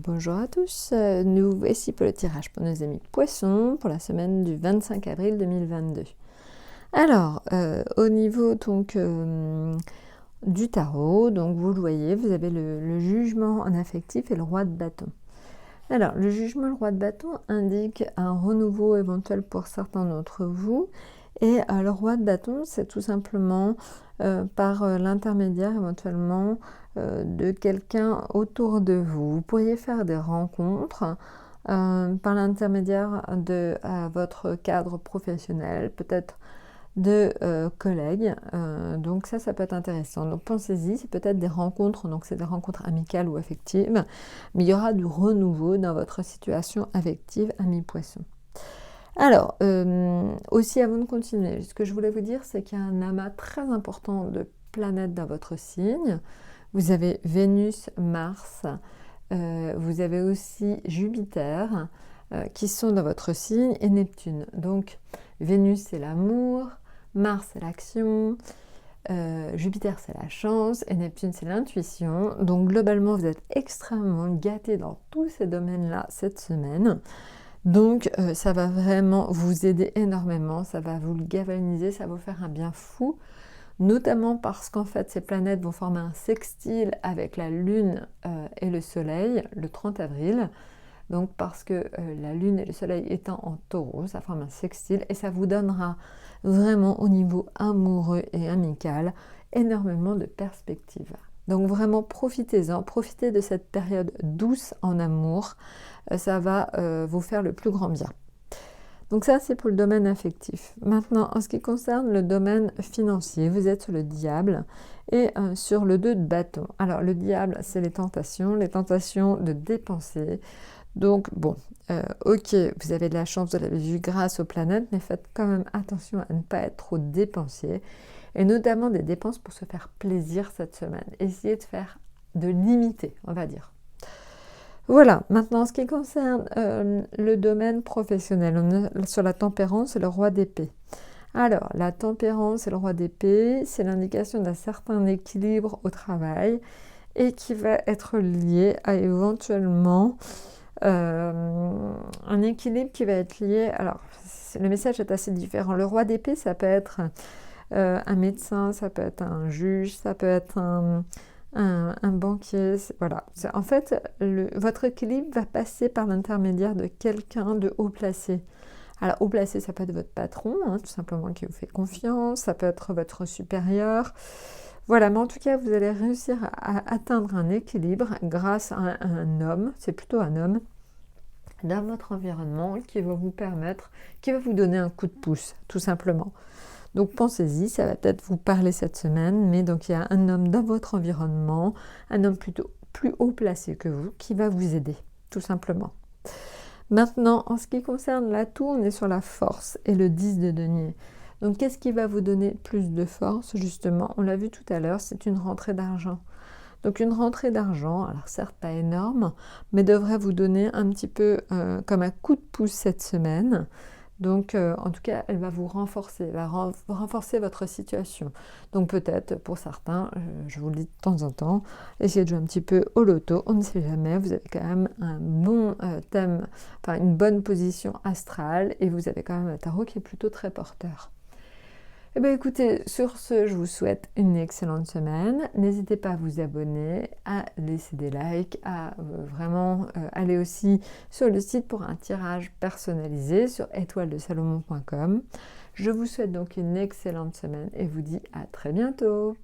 Bonjour à tous, nous voici pour le tirage pour nos amis poissons pour la semaine du 25 avril 2022. Alors, au niveau donc du tarot, donc vous le voyez, vous avez le jugement en affectif et le roi de bâton. Alors, le jugement, le roi de bâton indique un renouveau éventuel pour certains d'entre vous. Et le roi de bâton, c'est tout simplement par l'intermédiaire éventuellement de quelqu'un autour de vous. Vous pourriez faire des rencontres par l'intermédiaire de votre cadre professionnel, peut-être de collègues. Donc ça peut être intéressant. Donc pensez-y, c'est peut-être des rencontres, donc c'est des rencontres amicales ou affectives, mais il y aura du renouveau dans votre situation affective, ami poisson. Alors, aussi avant de continuer, ce que je voulais vous dire, c'est qu'il y a un amas très important de planètes dans votre signe. Vous avez Vénus, Mars, vous avez aussi Jupiter, qui sont dans votre signe, et Neptune. Donc, Vénus, c'est l'amour, Mars, c'est l'action, Jupiter, c'est la chance, et Neptune, c'est l'intuition. Donc, globalement, vous êtes extrêmement gâtés dans tous ces domaines-là cette semaine. Donc, ça va vraiment vous aider énormément, ça va vous le galvaniser, ça va vous faire un bien fou, notamment parce qu'en fait, ces planètes vont former un sextile avec la Lune et le Soleil le 30 avril. Donc, parce que la Lune et le Soleil étant en Taureau, ça forme un sextile et ça vous donnera vraiment au niveau amoureux et amical énormément de perspectives. Donc vraiment profitez-en, profitez de cette période douce en amour, ça va vous faire le plus grand bien. Donc ça c'est pour le domaine affectif. Maintenant en ce qui concerne le domaine financier, vous êtes sur le diable et sur le 2 de bâton. Alors le diable c'est les tentations de dépenser. Donc bon, ok, vous avez de la chance, vous l'avez vu grâce aux planètes, mais faites quand même attention à ne pas être trop dépensier. Et notamment des dépenses pour se faire plaisir cette semaine. Essayez de limiter, on va dire. Voilà, maintenant en ce qui concerne le domaine professionnel, on est sur la tempérance et le roi d'épée. Alors, la tempérance et le roi d'épée, c'est l'indication d'un certain équilibre au travail et qui va être lié à éventuellement un équilibre qui va être lié... Alors, le message est assez différent. Le roi d'épée, ça peut être... un médecin, ça peut être un juge, ça peut être un banquier, voilà. En fait, votre équilibre va passer par l'intermédiaire de quelqu'un de haut placé. Alors, haut placé, ça peut être votre patron, tout simplement, qui vous fait confiance, ça peut être votre supérieur. Voilà, mais en tout cas, vous allez réussir à atteindre un équilibre grâce à un homme, c'est plutôt un homme, dans votre environnement qui va vous permettre, qui va vous donner un coup de pouce, tout simplement. Donc pensez-y, ça va peut-être vous parler cette semaine, mais donc il y a un homme dans votre environnement, un homme plutôt plus haut placé que vous, qui va vous aider, tout simplement. Maintenant, en ce qui concerne l'atout, on est sur la force et le 10 de denier. Donc qu'est-ce qui va vous donner plus de force, justement? On l'a vu tout à l'heure, c'est une rentrée d'argent. Donc une rentrée d'argent, alors certes pas énorme, mais devrait vous donner un petit peu comme un coup de pouce cette semaine. Donc, en tout cas, elle va vous renforcer, renforcer votre situation. Donc, peut-être, pour certains, je vous le dis de temps en temps, essayez de jouer un petit peu au loto. On ne sait jamais, vous avez quand même un bon thème, enfin une bonne position astrale, et vous avez quand même un tarot qui est plutôt très porteur. Eh bien écoutez, sur ce, je vous souhaite une excellente semaine. N'hésitez pas à vous abonner, à laisser des likes, à vraiment aller aussi sur le site pour un tirage personnalisé sur étoiledesalomon.com. Je vous souhaite donc une excellente semaine et vous dis à très bientôt.